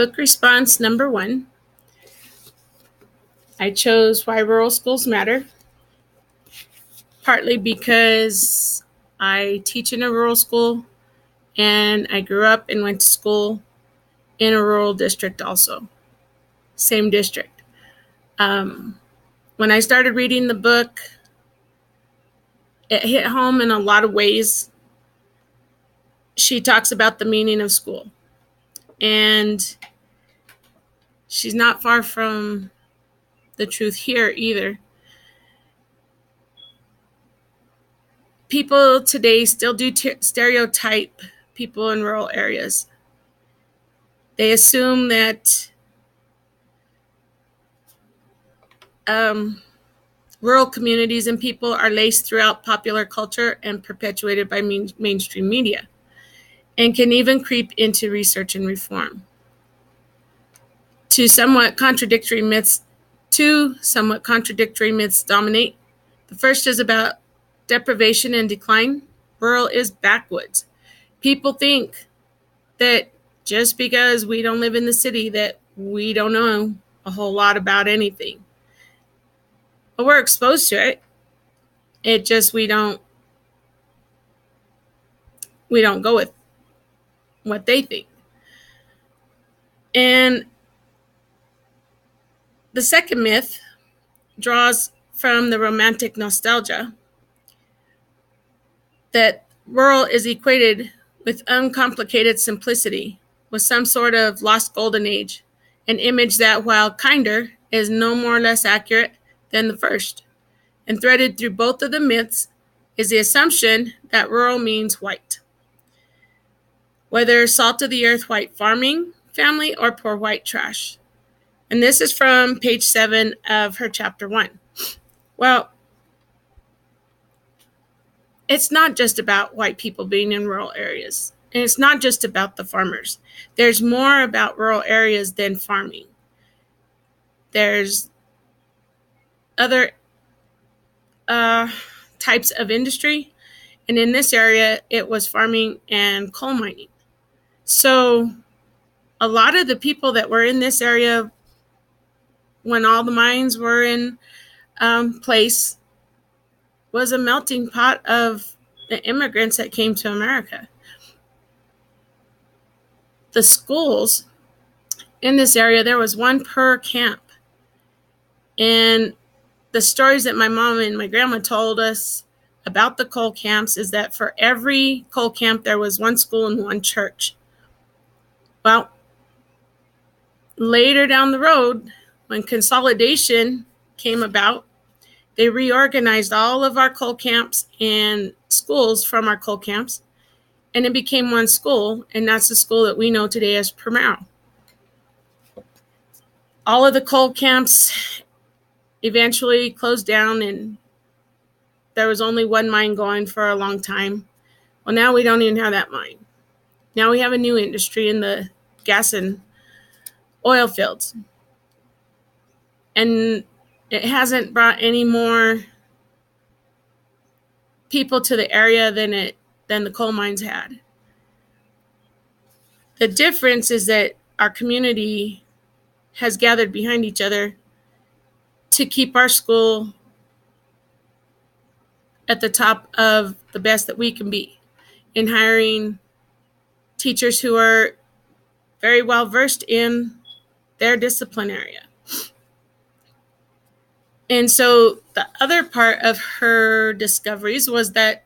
Book response number 1. I chose Why Rural Schools Matter, partly because I teach in a rural school and I grew up and went to school in a rural district also. Same district. When I started reading the book, it hit home in a lot of ways. She talks about the meaning of school, and she's not far from the truth here either. People today still do stereotype people in rural areas. They assume that rural communities and people are laced throughout popular culture and perpetuated by mainstream media, and can even creep into research and reform. Two somewhat contradictory myths dominate. The first is about deprivation and decline. Rural is backwoods. People think that just because we don't live in the city that we don't know a whole lot about anything. But we're exposed to it. It just we don't go with what they think. And the second myth draws from the romantic nostalgia that rural is equated with uncomplicated simplicity, with some sort of lost golden age, an image that, while kinder, is no more or less accurate than the first. And threaded through both of the myths is the assumption that rural means white. Whether salt of the earth white farming family or poor white trash. And this is from page 7 of her chapter 1. Well, it's not just about white people being in rural areas. And it's not just about the farmers. There's more about rural areas than farming. There's other types of industry. And in this area, it was farming and coal mining. So a lot of the people that were in this area when all the mines were in place was a melting pot of the immigrants that came to America. The schools in this area, there was one per camp. And the stories that my mom and my grandma told us about the coal camps is that for every coal camp, there was one school and one church. Well, later down the road, when consolidation came about, they reorganized all of our coal camps and schools from our coal camps, and it became one school, and that's the school that we know today as Primero. All of the coal camps eventually closed down, and there was only one mine going for a long time. Well, now we don't even have that mine. Now we have a new industry in the gas and oil fields. And it hasn't brought any more people to the area than the coal mines had. The difference is that our community has gathered behind each other to keep our school at the top of the best that we can be in hiring teachers who are very well versed in their discipline area. And so the other part of her discoveries was that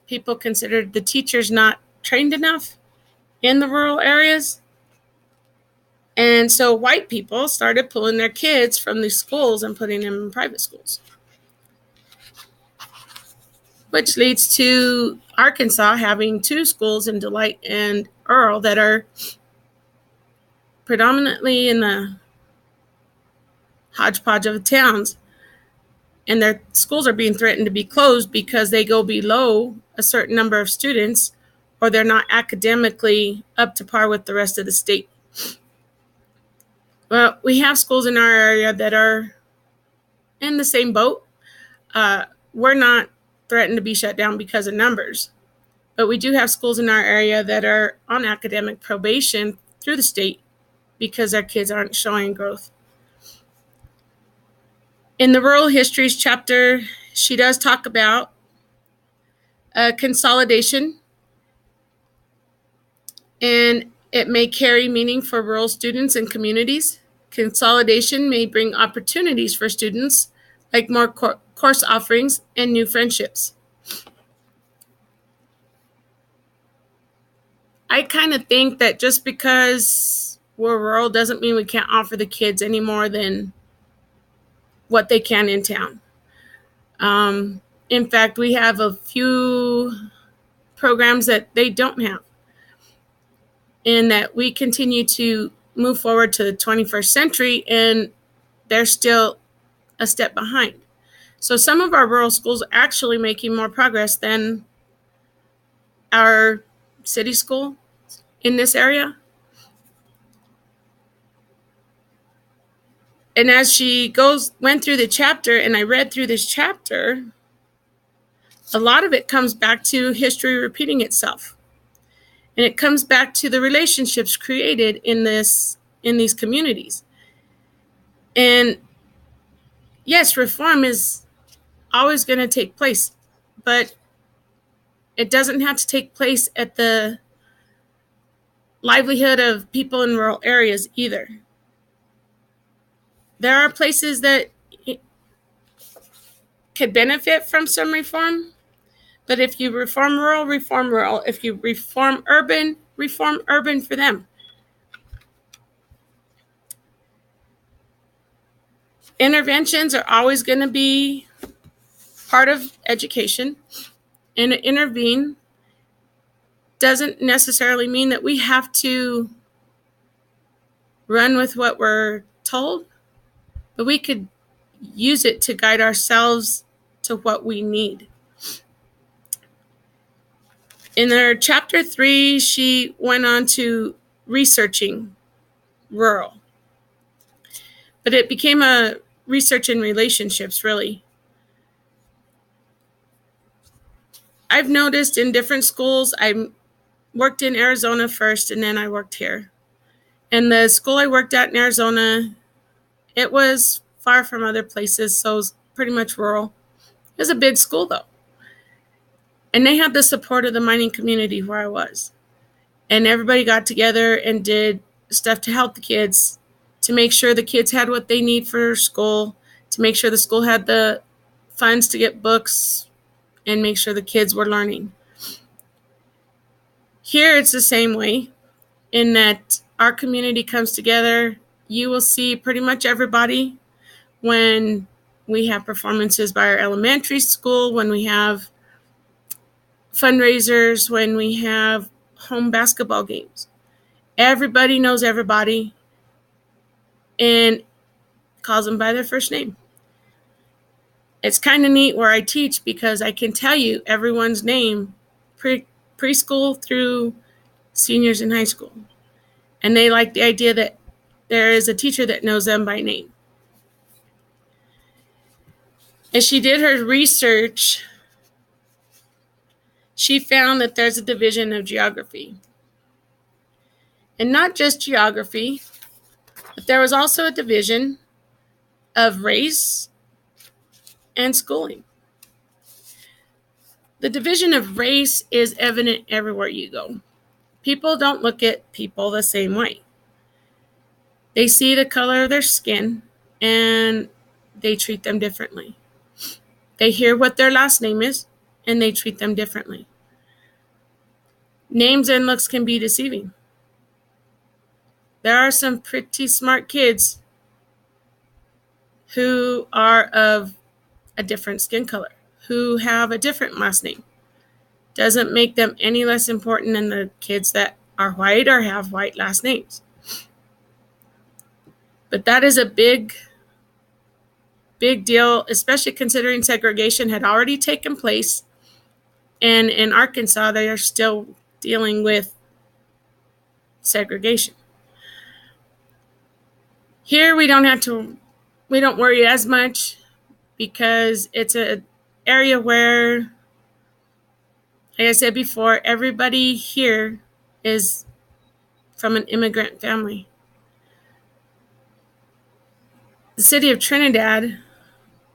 people considered the teachers not trained enough in the rural areas. And so white people started pulling their kids from these schools and putting them in private schools, which leads to Arkansas having two schools in Delight and Earl that are predominantly in the hodgepodge of the towns. And their schools are being threatened to be closed because they go below a certain number of students, or they're not academically up to par with the rest of the state. Well, we have schools in our area that are in the same boat. We're not threatened to be shut down because of numbers, but we do have schools in our area that are on academic probation through the state because our kids aren't showing growth. In the Rural Histories chapter, she does talk about consolidation, and it may carry meaning for rural students and communities. Consolidation may bring opportunities for students, like more course offerings and new friendships. I kind of think that just because we're rural doesn't mean we can't offer the kids any more than what they can in town. In fact, we have a few programs that they don't have, and that we continue to move forward to the 21st century, and they're still a step behind. So some of our rural schools are actually making more progress than our city school in this area. And as she went through the chapter, and I read through this chapter, a lot of it comes back to history repeating itself. And it comes back to the relationships created in these communities. And yes, reform is always going to take place, but it doesn't have to take place at the livelihood of people in rural areas either. There are places that could benefit from some reform, but if you reform rural, reform rural. If you reform urban for them. Interventions are always going to be part of education, and to intervene doesn't necessarily mean that we have to run with what we're told, but we could use it to guide ourselves to what we need. In her chapter 3, she went on to researching rural, but it became a research in relationships, really. I've noticed in different schools, I worked in Arizona first, and then I worked here. And the school I worked at in Arizona, it was far from other places, so it was pretty much rural. It was a big school, though. And they had the support of the mining community where I was. And everybody got together and did stuff to help the kids, to make sure the kids had what they need for school, to make sure the school had the funds to get books, and make sure the kids were learning. Here it's the same way, in that our community comes together. You will see pretty much everybody when we have performances by our elementary school, when we have fundraisers, when we have home basketball games. Everybody knows everybody and calls them by their first name. It's kind of neat where I teach, because I can tell you everyone's name, preschool through seniors in high school. And they like the idea that there is a teacher that knows them by name. As she did her research, she found that there's a division of geography. And not just geography, but there was also a division of race and schooling. The division of race is evident everywhere you go. People don't look at people the same way. They see the color of their skin and they treat them differently. They hear what their last name is and they treat them differently. Names and looks can be deceiving. There are some pretty smart kids who are of a different skin color, who have a different last name. Doesn't make them any less important than the kids that are white or have white last names. But that is a big deal, especially considering segregation had already taken place. And in Arkansas, they are still dealing with segregation. Here we don't worry as much, because it's an area where, like I said before, everybody here is from an immigrant family. the city of Trinidad,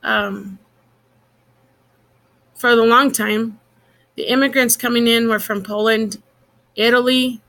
for the long time, the immigrants coming in were from Poland, Italy,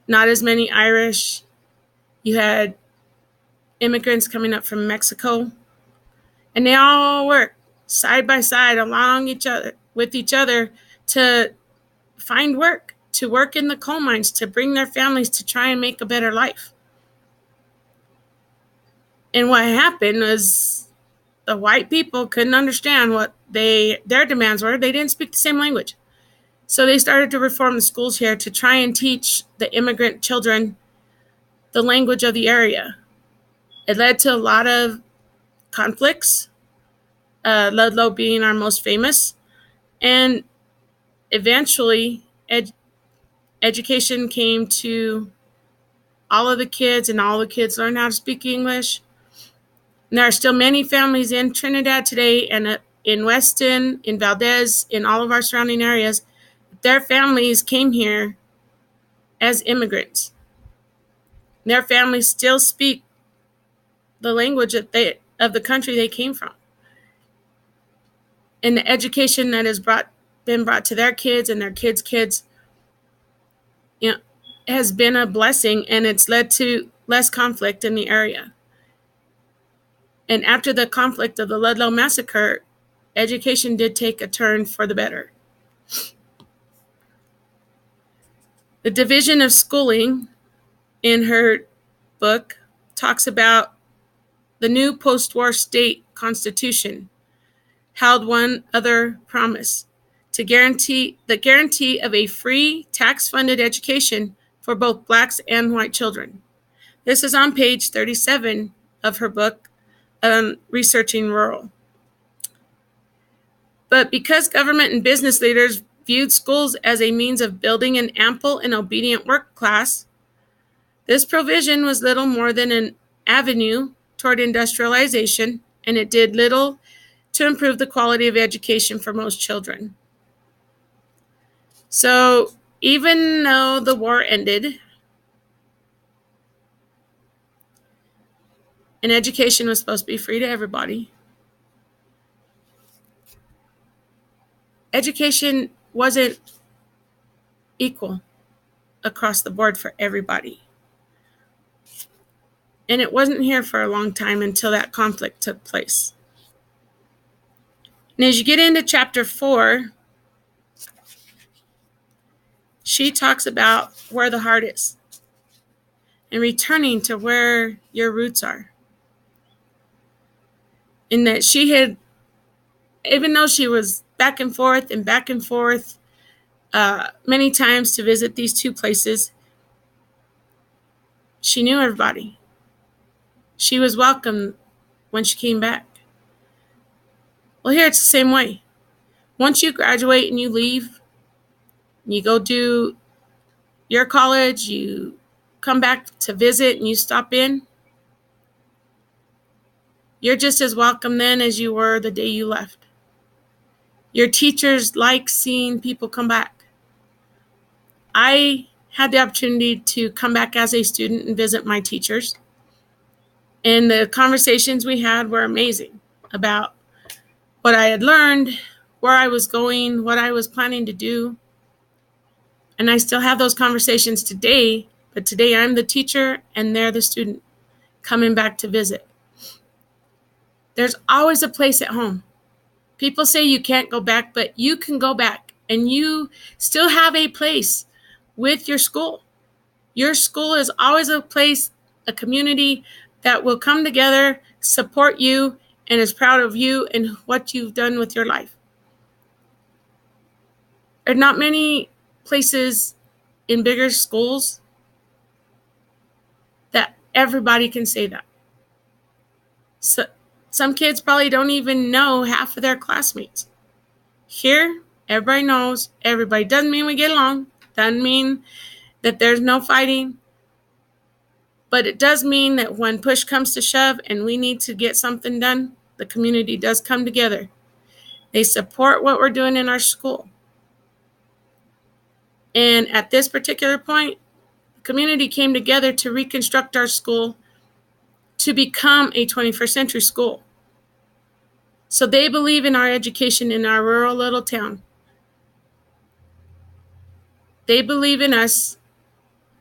not as many Irish. You had immigrants coming up from Mexico, and they all worked side by side along with each other to find work, to work in the coal mines, to bring their families to try and make a better life. And what happened was the white people couldn't understand what their demands were. They didn't speak the same language. So they started to reform the schools here to try and teach the immigrant children the language of the area. It led to a lot of conflicts, Ludlow being our most famous. And eventually, education came to all of the kids, and all the kids learned how to speak English. And there are still many families in Trinidad today, and in Weston, in Valdez, in all of our surrounding areas. Their families came here as immigrants. Their families still speak the language of the country they came from. And the education that has been brought to their kids and their kids' kids, has been a blessing, and it's led to less conflict in the area. And after the conflict of the Ludlow Massacre, education did take a turn for the better. The Division of Schooling, in her book, talks about the new post-war state constitution held one other promise: to guarantee of a free, tax-funded education for both blacks and white children. This is on page 37 of her book, Researching Rural. But because government and business leaders viewed schools as a means of building an ample and obedient work class, this provision was little more than an avenue toward industrialization, and it did little to improve the quality of education for most children. So even though the war ended and education was supposed to be free to everybody, education wasn't equal across the board for everybody. And it wasn't here for a long time until that conflict took place. And as you get into chapter 4, she talks about where the heart is and returning to where your roots are. In that she had, even though she was back and forth many times to visit these two places, she knew everybody. She was welcome when she came back. Well, here it's the same way. Once you graduate and you leave, you go do your college, you come back to visit and you stop in, you're just as welcome then as you were the day you left. Your teachers like seeing people come back. I had the opportunity to come back as a student and visit my teachers. And the conversations we had were amazing about what I had learned, where I was going, what I was planning to do. And I still have those conversations today, but today I'm the teacher and they're the student coming back to visit. There's always a place at home. People say you can't go back, but you can go back and you still have a place with your school. Your school is always a place, a community that will come together, support you, and is proud of you and what you've done with your life. There are not many places in bigger schools that everybody can say that. So some kids probably don't even know half of their classmates. Here, everybody knows everybody. Doesn't mean we get along. Doesn't mean that there's no fighting. But it does mean that when push comes to shove and we need to get something done, the community does come together. They support what we're doing in our school. And at this particular point, the community came together to reconstruct our school to become a 21st century school. So they believe in our education in our rural little town. They believe in us,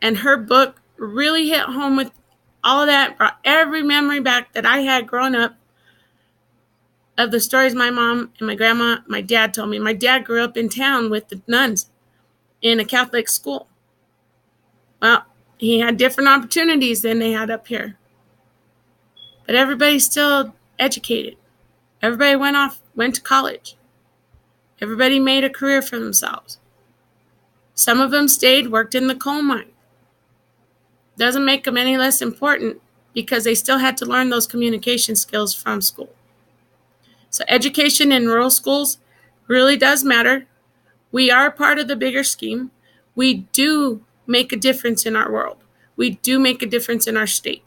and her book really hit home with all of that, brought every memory back that I had growing up of the stories my mom and my grandma, my dad told me. My dad grew up in town with the nuns in a Catholic school. Well, he had different opportunities than they had up here. But everybody's still educated. Everybody went to college. Everybody made a career for themselves. Some of them stayed, worked in the coal mine. Doesn't make them any less important because they still had to learn those communication skills from school. So education in rural schools really does matter. We are part of the bigger scheme. We do make a difference in our world. We do make a difference in our state.